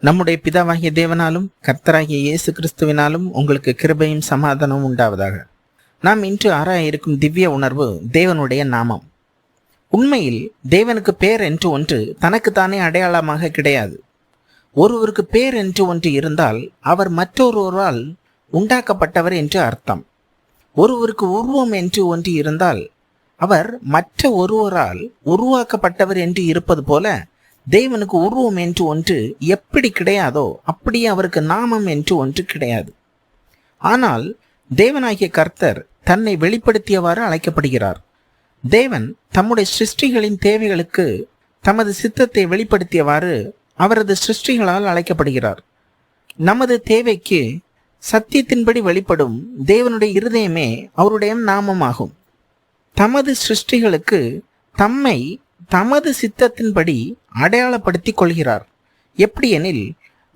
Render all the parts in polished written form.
நம்முடைய பிதாவாகிய தேவனாலும் கர்த்தராகிய இயேசு கிறிஸ்துவினாலும் உங்களுக்கு கிருபையும் சமாதானமும் உண்டாவதாக. நாம் இன்று ஆராய இருக்கும் திவ்ய உணர்வு தேவனுடைய நாமம். உண்மையில் தேவனுக்கு பேர் என்று ஒன்று தனக்குத்தானே அடையாளமாக கிடையாது. ஒருவருக்கு பேர் என்று ஒன்று இருந்தால் அவர் மற்றொருவரால் உண்டாக்கப்பட்டவர் என்று அர்த்தம். ஒருவருக்கு உருவம் என்று ஒன்று இருந்தால் அவர் மற்ற ஒருவரால் உருவாக்கப்பட்டவர் என்று இருப்பது போல தேவனுக்கு உருவம் என்று ஒன்று எப்படி கிடையாதோ அப்படியே அவருக்கு நாமம் என்று ஒன்று கிடையாது. ஆனால் தேவனாகிய கர்த்தர் தன்னை வெளிப்படுத்தியவாறு அழைக்கப்படுகிறார். தேவன் தம்முடைய சிருஷ்டிகளின் தேவைகளுக்கு தமது சித்தத்தை வெளிப்படுத்தியவாறு அவரது சிருஷ்டிகளால் அழைக்கப்படுகிறார். நமது தேவைக்கு சத்தியத்தின்படி வெளிப்படும் தேவனுடைய இருதயமே அவருடைய நாமமாகும். தமது சிருஷ்டிகளுக்கு தம்மை தமது சித்தத்தின்படி அடையாளப்படுத்திக் கொள்கிறார். எப்படி எனில்,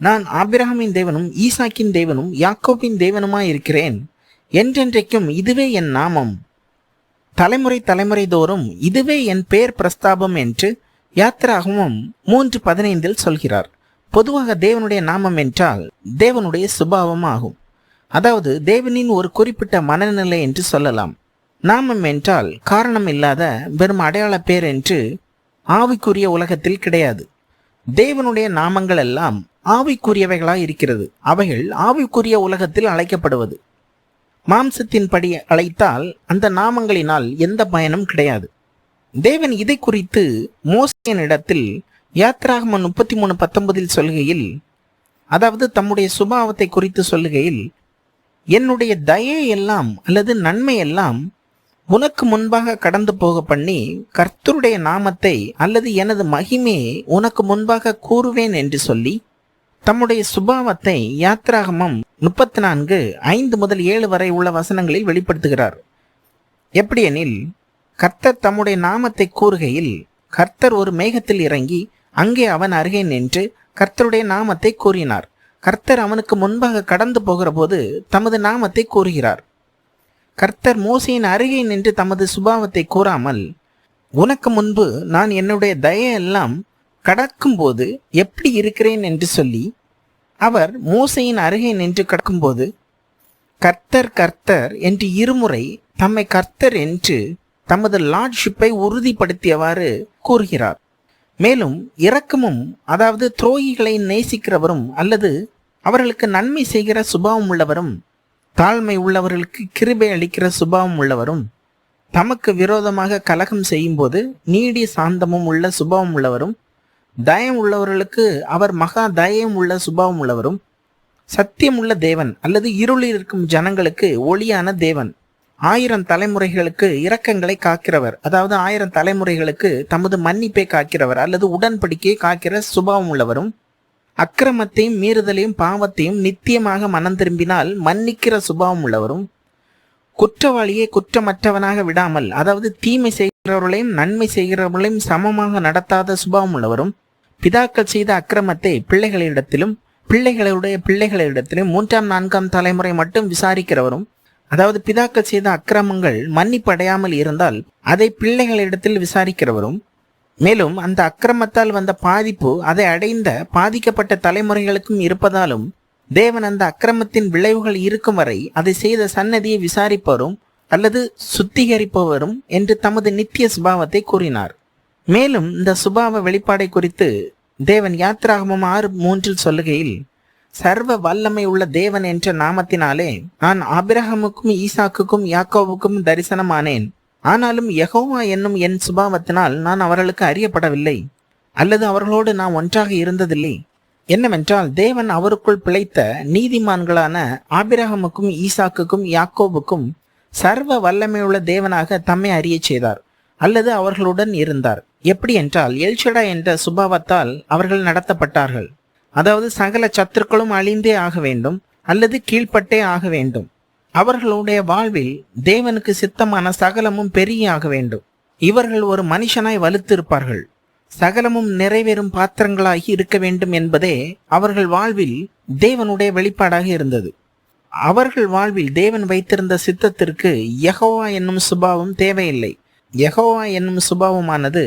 நான் ஆபிரகாமின் தேவனும் ஈசாக்கின் தேவனும் யாக்கோபின் தேவனுமாய் இருக்கிறேன், என்றென்றைக்கும் இதுவே என் நாமம், தலைமுறை தலைமுறை தோறும் இதுவே என் பெயர் பிரஸ்தாபம் என்று யாத்திராகமம் 3:15 சொல்கிறார். பொதுவாக தேவனுடைய நாமம் என்றால் தேவனுடைய சுபாவம் ஆகும். அதாவது தேவனின் ஒரு குறிப்பிட்ட மனநிலை என்று சொல்லலாம். நாமம் என்றால் காரணம் இல்லாத வெறும் அடையாள பேர் என்று ஆவிக்குரிய உலகத்தில் கிடையாது. தேவனுடைய நாமங்கள் எல்லாம் ஆவிக்குரியவைகளாய் இருக்கிறது. அவைகள் ஆவிக்குரிய உலகத்தில் அழைக்கப்படுவது. மாம்சத்தின்படி அழைத்தால் அந்த நாமங்களினால் எந்த பயனும் கிடையாது. தேவன் இதை குறித்து மோசேயின் இடத்தில் யாத்திராகமம் 33:19 சொல்கையில், அதாவது தம்முடைய சுபாவத்தை குறித்து சொல்லுகையில், என்னுடைய தயை எல்லாம் அல்லது நன்மை எல்லாம் உனக்கு முன்பாக கடந்து போக பண்ணி கர்த்தருடைய நாமத்தை அல்லது எனது மகிமையை உனக்கு முன்பாக கூறுவேன் என்று சொல்லி தம்முடைய சுபாவத்தை யாத்திராகமம் 34:5-7 வரை உள்ள வசனங்களில் வெளிப்படுத்துகிறார். எப்படியெனில், கர்த்தர் தம்முடைய நாமத்தை கூறுகையில் கர்த்தர் ஒரு மேகத்தில் இறங்கி அங்கே அவன் அருகே நின்று கர்த்தருடைய நாமத்தை கூறினார். கர்த்தர் அவனுக்கு முன்பாக கடந்து போகிற போது தமது நாமத்தை கூறுகிறார். கர்த்தர் மோசேயின் அருகே நின்று தமது சுபாவத்தை கூறாமல், உனக்கு முன்பு நான் என்னுடைய தயையெல்லாம் கடக்கும்போது எப்படி இருக்கிறேன் என்று சொல்லி அவர் மோசேயின் அருகே நின்று கடக்கும்போது கர்த்தர் கர்த்தர் என்று இருமுறை தம்மை கர்த்தர் என்று தமது லார்ட்ஷிப்பை உறுதிப்படுத்தியவாறு கூறுகிறார். மேலும் இரக்கமும், அதாவது துரோகிகளை நேசிக்கிறவரும் அல்லது அவர்களுக்கு நன்மை செய்கிற சுபாவம் உள்ளவரும், தாழ்மை உள்ளவர்களுக்கு கிருபை அளிக்கிற சுபாவம் உள்ளவரும், தமக்கு விரோதமாக கலகம் செய்யும் போது நீடிய சாந்தமும் உள்ள சுபாவம் உள்ளவரும், தயம் உள்ளவர்களுக்கு அவர் மகா தயம் உள்ள சுபாவம் உள்ளவரும், சத்தியம் உள்ள தேவன் அல்லது இருளில் இருக்கும் ஜனங்களுக்கு ஒளியான தேவன், 1000 தலைமுறைகளுக்கு இரக்கங்களை காக்கிறவர், அதாவது 1000 தலைமுறைகளுக்கு தமது மன்னிப்பை காக்கிறவர் அல்லது உடன்படிக்கையை காக்கிற சுபாவம் உள்ளவரும், அக்கிரமத்தையும் மீறுதலையும் பாவத்தையும் நித்தியமாக மனம் திரும்பினால் மன்னிக்கிற சுபாவம் உள்ளவரும், குற்றவாளியை குற்றமற்றவனாக விடாமல், அதாவது தீமை செய்கிறவர்களையும் நன்மை செய்கிறவர்களையும் சமமாக நடத்தாத சுபாவம் உள்ளவரும், பிதாக்கள் செய்த அக்கிரமத்தை பிள்ளைகளிடத்திலும் பிள்ளைகளுடைய பிள்ளைகளிடத்திலும் 3ஆம் 4ஆம் தலைமுறை மட்டும் விசாரிக்கிறவரும், அதாவது பிதாக்கள் செய்த அக்கிரமங்கள் மன்னிப்படையாமல் இருந்தால் அதை பிள்ளைகளிடத்தில் விசாரிக்கிறவரும், மேலும் அந்த அக்கிரமத்தால் வந்த பாதிப்பு அதை அடைந்த பாதிக்கப்பட்ட தலைமுறைகளுக்கும் இருப்பதாலும் தேவன் அந்த அக்கிரமத்தின் விளைவுகள் இருக்கும் வரை அதை செய்த சன்னதியை விசாரிப்பவரும் அல்லது சுத்திகரிப்பவரும் என்று தமது நித்திய சுபாவத்தை கூறினார். மேலும் இந்த சுபாவ வெளிப்பாடை குறித்து தேவன் யாத்திராகமம் 6:3 சொல்லுகையில், சர்வ வல்லமை உள்ள தேவன் என்ற நாமத்தினாலே நான் ஆபிரகாமுக்கும் ஈசாக்குக்கும் யாக்கோவுக்கும் தரிசனமானேன். ஆனாலும் யெகோவா என்னும் என் சுபாவத்தினால் நான் அவர்களுக்கு அறியப்படவில்லை அல்லது அவர்களோடு நான் ஒன்றாக இருந்ததில்லை. என்னவென்றால், தேவன் அவருக்குள் பிழைத்த நீதிமான்களான ஆபிரகாமுக்கும் ஈசாக்குக்கும் யாக்கோவுக்கும் சர்வ வல்லமையுள்ள தேவனாக தம்மை அறிய செய்தார் அல்லது அவர்களுடன் இருந்தார். எப்படி என்றால், எல்ஷடா என்ற சுபாவத்தால் அவர்கள் நடத்தப்பட்டார்கள். அதாவது சகல சத்துருக்களும் அழிந்தே ஆக வேண்டும் அல்லது கீழ்ப்பட்டே ஆக வேண்டும். அவர்களுடைய வாழ்வில் தேவனுக்கு சித்தமான சகலமும் பெருகி ஆக வேண்டும். இவர்கள் ஒரு மனுஷனாய் வலுத்திருப்பார்கள். சகலமும் நிறைவேறும் பாத்திரங்களாகி இருக்க வேண்டும் என்பதே அவர்கள் வாழ்வில் தேவனுடைய வெளிப்பாடாக இருந்தது. அவர்கள் வாழ்வில் தேவன் வைத்திருந்த சித்தத்திற்கு யெகோவா என்னும் சுபாவம் தேவையில்லை. யெகோவா என்னும் சுபாவமானது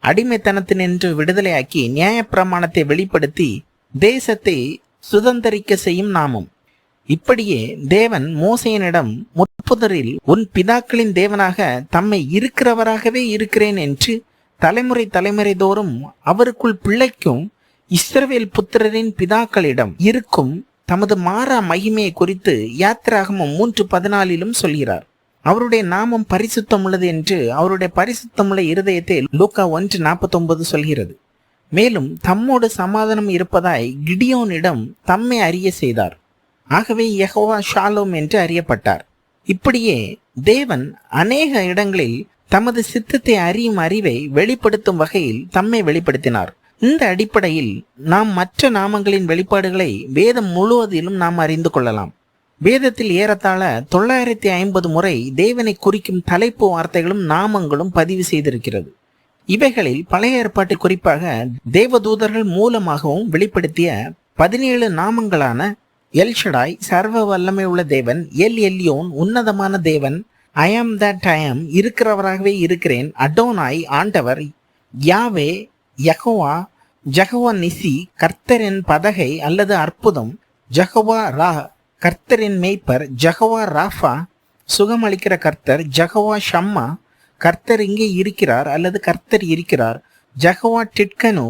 அடிமைத்தனத்தினின்று விடுதலையாக்கி நியாயப்பிரமாணத்தை வெளிப்படுத்தி தேசத்தை சுதந்தரிக்க செய்யும் நாமம். இப்படியே தேவன் மோசேயனிடம் முற்புதரில் உன் பிதாக்களின் தேவனாக தம்மை இருக்கிறவராகவே இருக்கிறேன் என்று தலைமுறை தலைமுறை தோறும் அவருக்குள் பிள்ளைக்கும் இஸ்ரவேல் புத்திரரின் பிதாக்களிடம் இருக்கும் தமது மாறா மகிமையை குறித்து யாத்திராகமம் 3:14 சொல்கிறார். அவருடைய நாமம் பரிசுத்தம் உள்ளது என்று அவருடைய பரிசுத்தமுள்ள இருதயத்தை லூக்கா 1:49 சொல்கிறது. மேலும் தம்மோடு சமாதானம் இருப்பதாய் கிடியோனிடம் தம்மை அறிய செய்தார். ஆகவே யெகோவா ஷாலோம் என்று அறியப்பட்டார். இப்படியே தேவன் அநேக இடங்களில் தமது சித்தத்தை அறியும் அறிவை வெளிப்படுத்தும் வகையில் தம்மை வெளிப்படுத்தினார். இந்த அடிப்படையில் நாம் மற்ற நாமங்களின் வெளிப்பாடுகளை வேதம் முழுவதிலும் நாம் அறிந்து கொள்ளலாம். வேதத்தில் ஏறத்தாழ 950 முறை தேவனை குறிக்கும் தலைப்பு வார்த்தைகளும் நாமங்களும் பதிவு செய்திருக்கிறது. இவைகளில் பழைய ஏற்பாட்டு குறிப்பாக தேவதூதர்கள் மூலமாகவும் வெளிப்படுத்திய 17 நாமங்களான எல்ஷடாய் சர்வ வல்லமை உள்ள தேவன், எல் எல்யோன் உன்னதமான தேவன், ஐ ஆம் தட் ஐ ஆம் இருக்கிறவராகவே இருக்கிறேன், அடோனாய் ஆண்டவர், யாவே, யெகோவா, ஜெகோவா நிசி கர்த்தரின் பதகை அல்லது அற்புதம், ஜெகோவா ரா கர்த்தரின் மேய்ப்பர், ஜெகோவா ராஃபா சுகமளிக்கிற கர்த்தர், ஜெகோவா ஷம்மா கர்த்தர் இங்கே இருக்கிறார் அல்லது கர்த்தர் இருக்கிறார், ஜெகோவா டிட்கனு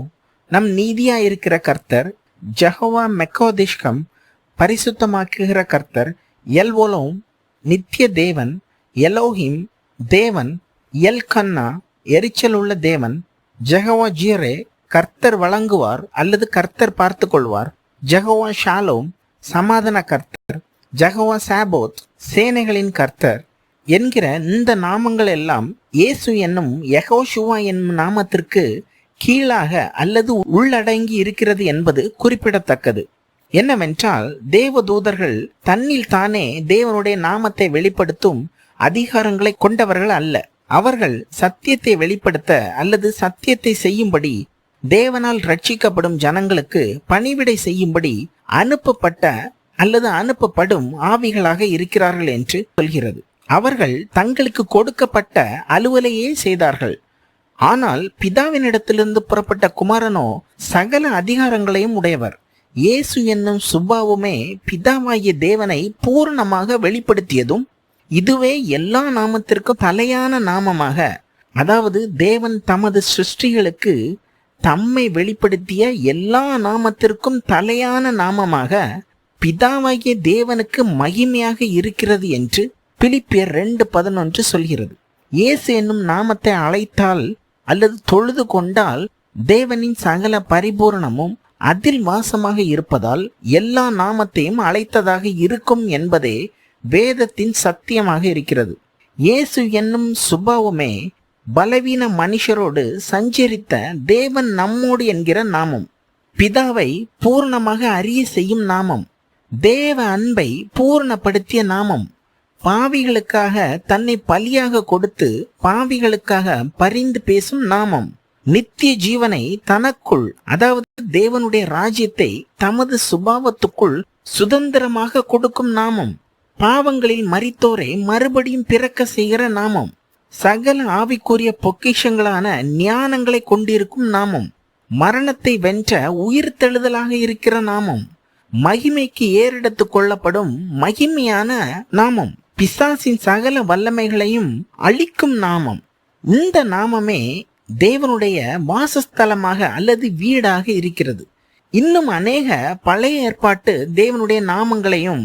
நம் நீதியா இருக்கிற கர்த்தர், ஜெகோவா மெக்கோதிஷ்கம் பரிசுத்தமாக்குகிற கர்த்தர், எல்வோலோம் நித்திய தேவன், எலோஹிம் தேவன், எல் கன்னா எரிச்சல் உள்ள தேவன், ஜெகோவா ஜீரே கர்த்தர் வழங்குவார் அல்லது கர்த்தர் பார்த்து கொள்வார், ஜெகோவா ஷாலோம் சமாதான கர்த்தர், ஜெகோவா சாபோத் சேனைகளின் கர்த்தர் என்கிற இந்த நாமங்கள் எல்லாம் இயேசு என்னும் யெகோஷுவா என்னும் நாமத்திற்கு கீழாக அல்லது உள்ளடங்கி இருக்கிறது என்பது குறிப்பிடத்தக்கது. என்னவென்றால் தேவதூதர்கள் தன்னில் தானே தேவனுடைய நாமத்தை வெளிப்படுத்தும் அதிகாரங்களை கொண்டவர்கள் அல்ல. அவர்கள் சத்தியத்தை வெளிப்படுத்த அல்லது சத்தியத்தை செய்யும்படி தேவனால் ரட்சிக்கப்படும் ஜனங்களுக்கு பணிவிடை செய்யும்படி அனுப்பப்பட்ட அல்லது அனுப்பப்படும் ஆவிகளாக இருக்கிறார்கள் என்று சொல்கிறது. அவர்கள் தங்களுக்கு கொடுக்கப்பட்ட அலுவலையே செய்தார்கள். ஆனால் பிதாவினிடத்திலிருந்து புறப்பட்ட குமாரனோ சகல அதிகாரங்களையும் உடையவர். இயேசு என்னும் சுபாவமே பிதாவாகிய தேவனை பூரணமாக வெளிப்படுத்தியதும் இதுவே எல்லா நாமத்திற்கும் தலையான நாமமாக, அதாவது தேவன் தமது சிருஷ்டிகளுக்கு தம்மை வெளிப்படுத்திய எல்லா நாமத்திற்கும் தலையான நாமமாக பிதாவாகிய தேவனுக்கு மகிமையாக இருக்கிறது என்று பிலிப்பியர் 2:11 சொல்கிறது. இயேசு என்னும் நாமத்தை அழைத்தால் அல்லது தொழுது கொண்டால் தேவனின் சகல பரிபூரணமும் அதில் வாசமாக இருப்பதால் எல்லா நாமத்தையும் அழைத்ததாக இருக்கும் என்பதே வேதத்தின் சத்தியமாக இருக்கிறது. இயேசு என்னும் சுபாவமே பலவீன மனுஷரோடு சஞ்சரித்த தேவன் நம்மோடு என்கிற நாமம், பிதாவை பூர்ணமாக அறிய செய்யும் நாமம், தேவ அன்பை பூர்ணப்படுத்திய நாமம், பாவிகளுக்காக தன்னை பலியாக கொடுத்து பாவிகளுக்காக பரிந்து பேசும் நாமம், நித்திய ஜீவனை தனக்குள், அதாவது தேவனுடைய ராஜ்யத்தை தமது சுபாவத்துக்குள் சுதந்திரமாக கொடுக்கும் நாமம், பாவங்களில் மரித்தோரை மறுபடியும் பிறக்க செய்கிற நாமம், சகல ஆவிக்குரிய பொக்கிஷங்களான ஞானங்களை கொண்டிருக்கும் நாமம், மரணத்தை வென்ற உயிர்த்தெழுதலாக இருக்கிற நாமம், மகிமைக்கு ஏறெடுத்து கொள்ளப்படும் மகிமையான நாமம், பிசாசின் சகல வல்லமைகளையும் அழிக்கும் நாமம். இந்த நாமமே தேவனுடைய வாசஸ்தலமாக அல்லது வீடாக இருக்கிறது. இன்னும் அநேக பழைய ஏற்பாட்டு தேவனுடைய நாமங்களையும்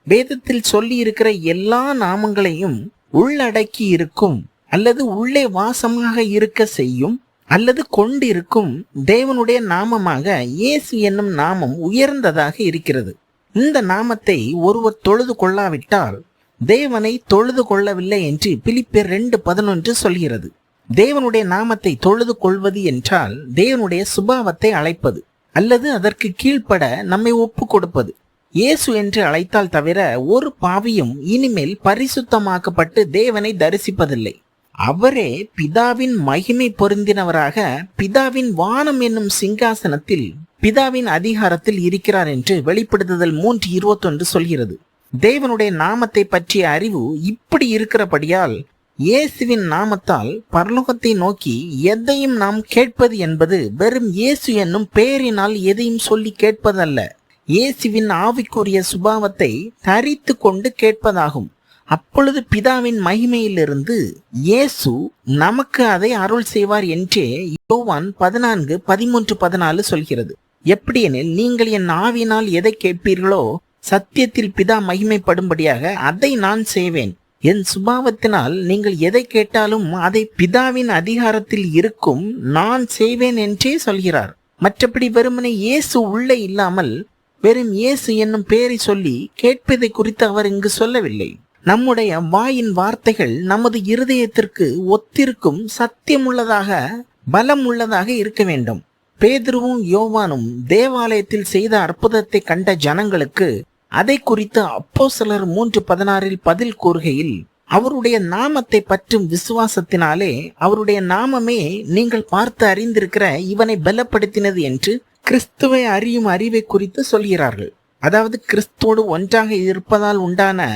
வேதத்தில் சொல்லி இருக்கிற எல்லா நாமங்களையும் உள்ளடக்கி இருக்கும் அல்லது உள்ளே வாசமாக இருக்க செய்யும் அல்லது கொண்டிருக்கும் தேவனுடைய நாமமாக இயேசு என்னும் நாமம் உயர்ந்ததாக இருக்கிறது. இந்த நாமத்தை ஒருவர் தொழுது கொள்ளாவிட்டால் தேவனை தொழுது கொள்ளவில்லை என்று பிலிப்பியர் 2:11 சொல்கிறது. தேவனுடைய நாமத்தை தொழுது கொள்வது என்றால் தேவனுடைய சுபாவத்தை அழைப்பது அல்லது அதற்கு கீழ்ப்பட நம்மை ஒப்பு கொடுப்பது. இயேசு என்று அழைத்தால் தவிர ஒரு பாவியும் இனிமேல் பரிசுத்தமாக்கப்பட்டு தேவனை தரிசிப்பதில்லை. அவரே பிதாவின் மகிமை பொருந்தினவராக பிதாவின் வானம் என்னும் சிங்காசனத்தில் பிதாவின் அதிகாரத்தில் இருக்கிறார் என்று வெளிப்படுத்துதல் 3:21 சொல்கிறது. தேவனுடைய நாமத்தை பற்றிய அறிவு இப்படி இருக்கிறபடியால் இயேசுவின் நாமத்தால் பரலோகத்தை நோக்கி எதையும் நாம் கேட்பது என்பது வெறும் இயேசு என்னும் பெயரினால் எதையும் சொல்லி கேட்பதல்ல, இயேசுவின் ஆவிக்குரிய சுபாவத்தை தரித்து கொண்டு கேட்பதாகும். அப்பொழுது பிதாவின் மகிமையிலிருந்து இயேசு நமக்கு அதை அருள் செய்வார் என்றே யோவான் 14:13-14 சொல்கிறது. எப்படியெனில், நீங்கள் என் ஆவியினால் எதை கேட்பீர்களோ சத்தியத்தில் பிதா மகிமைப்படும்படியாக அதை நான் செய்வேன். என் சுபாவத்தினால் நீங்கள் எதை கேட்டாலும் அதை பிதாவின் அதிகாரத்தில் இருக்கும் நான் செய்வேன் என்றே சொல்கிறார். மற்றபடி வெறுமனை இயேசு உள்ளே இல்லாமல் வெறும் இயேசு என்னும் பெயரை சொல்லி கேட்பதை குறித்து அவர் இங்கு சொல்லவில்லை. நம்முடைய வாயின் வார்த்தைகள் நமது இருதயத்திற்கு ஒத்திருக்கும் சத்தியமுள்ளதாக பலம் உள்ளதாக இருக்க வேண்டும். பேதுருவும் யோவானும் தேவாலயத்தில் செய்த அற்புதத்தை கண்ட ஜனங்களுக்கு அதை குறித்து அப்போஸ்தலர் 3:16 பதில் கூறுகையில், அவருடைய நாமத்தை பற்றும் விசுவாசத்தினாலே அவருடைய நாமமே நீங்கள் பார்த்து அறிந்திருக்கிற இவனை பலப்படுத்தினது என்று கிறிஸ்துவை அறியும் அறிவை குறித்து சொல்கிறார்கள். அதாவது கிறிஸ்துவோடு ஒன்றாக இருப்பதால் உண்டான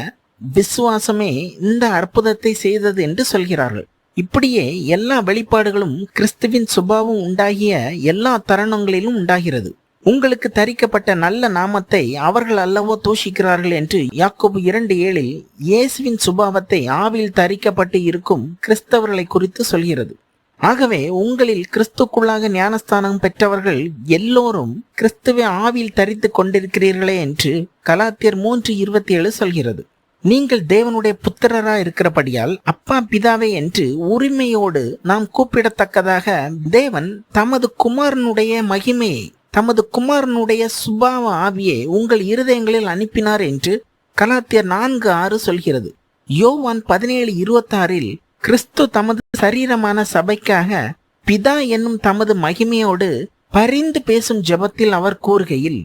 விசுவாசமே இந்த அற்புதத்தை செய்தது என்று சொல்கிறார்கள். இப்படியே எல்லா வெளிப்பாடுகளும் கிறிஸ்துவின் சுபாவம் உண்டாகிய எல்லா தருணங்களிலும் உண்டாகிறது. உங்களுக்கு தரிக்கப்பட்ட நல்ல நாமத்தை அவர்கள் அல்லவோ தூஷிக்கிறார்கள் என்று யாக்கோபு 2:7 இயேசுவின் சுபாவத்தை ஆவியில் தரிக்கப்பட்டு இருக்கும் கிறிஸ்தவர்களை குறித்து சொல்கிறது. ஆகவே உங்களில் கிறிஸ்துக்குள்ளாக ஞானஸ்தானம் பெற்றவர்கள் எல்லோரும் கிறிஸ்துவை ஆவியில் தரித்து கொண்டிருக்கிறீர்களே என்று கலாத்தியர் 3:27 சொல்கிறது. நீங்கள் தேவனுடைய புத்திரரா இருக்கிறபடியால் அப்பா பிதாவே என்று உரிமையோடு நாம் கூப்பிடத்தக்கதாக தேவன் தமது குமாரனுடைய மகிமையை, தமது குமாரனுடைய சுபாவ ஆவியை உங்கள் இருதயங்களில் அனுப்பினார் என்று கலாத்தியர் 4:6 சொல்கிறது. யோவான் 17:26 கிறிஸ்து தமது சரீரமான சபைக்காக பிதா என்னும் தமது மகிமையோடு பரிந்து பேசும் ஜெபத்தில் அவர் கூறுகையில்,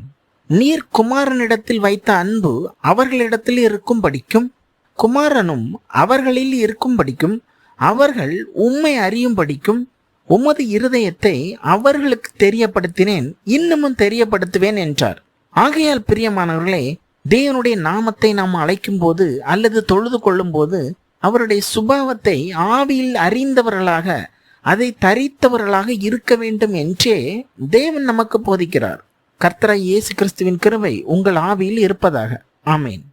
நீர் குமாரனிடத்தில் வைத்த அன்பு அவர்களிடத்தில் இருக்கும்படிக்கும் குமாரனும் அவர்களில் இருக்கும்படிக்கும் அவர்கள் உம்மை அறியும்படிக்கும் உமது இருதயத்தை அவர்களுக்கு தெரியப்படுத்தினேன், இன்னமும் தெரியப்படுத்துவேன் என்றார். ஆகையால் பிரியமானவர்களே, தேவனுடைய நாமத்தை நாம் அழைக்கும் போது அல்லது தொழுது கொள்ளும் போது அவருடைய சுபாவத்தை ஆவியில் அறிந்தவர்களாக, அதை தரித்தவர்களாக இருக்க வேண்டும் என்றே தேவன் நமக்கு போதிக்கிறார். கர்த்தராகிய இயேசு கிறிஸ்துவின் கிருபை உங்கள் ஆவியில் இருப்பதாக. ஆமேன்.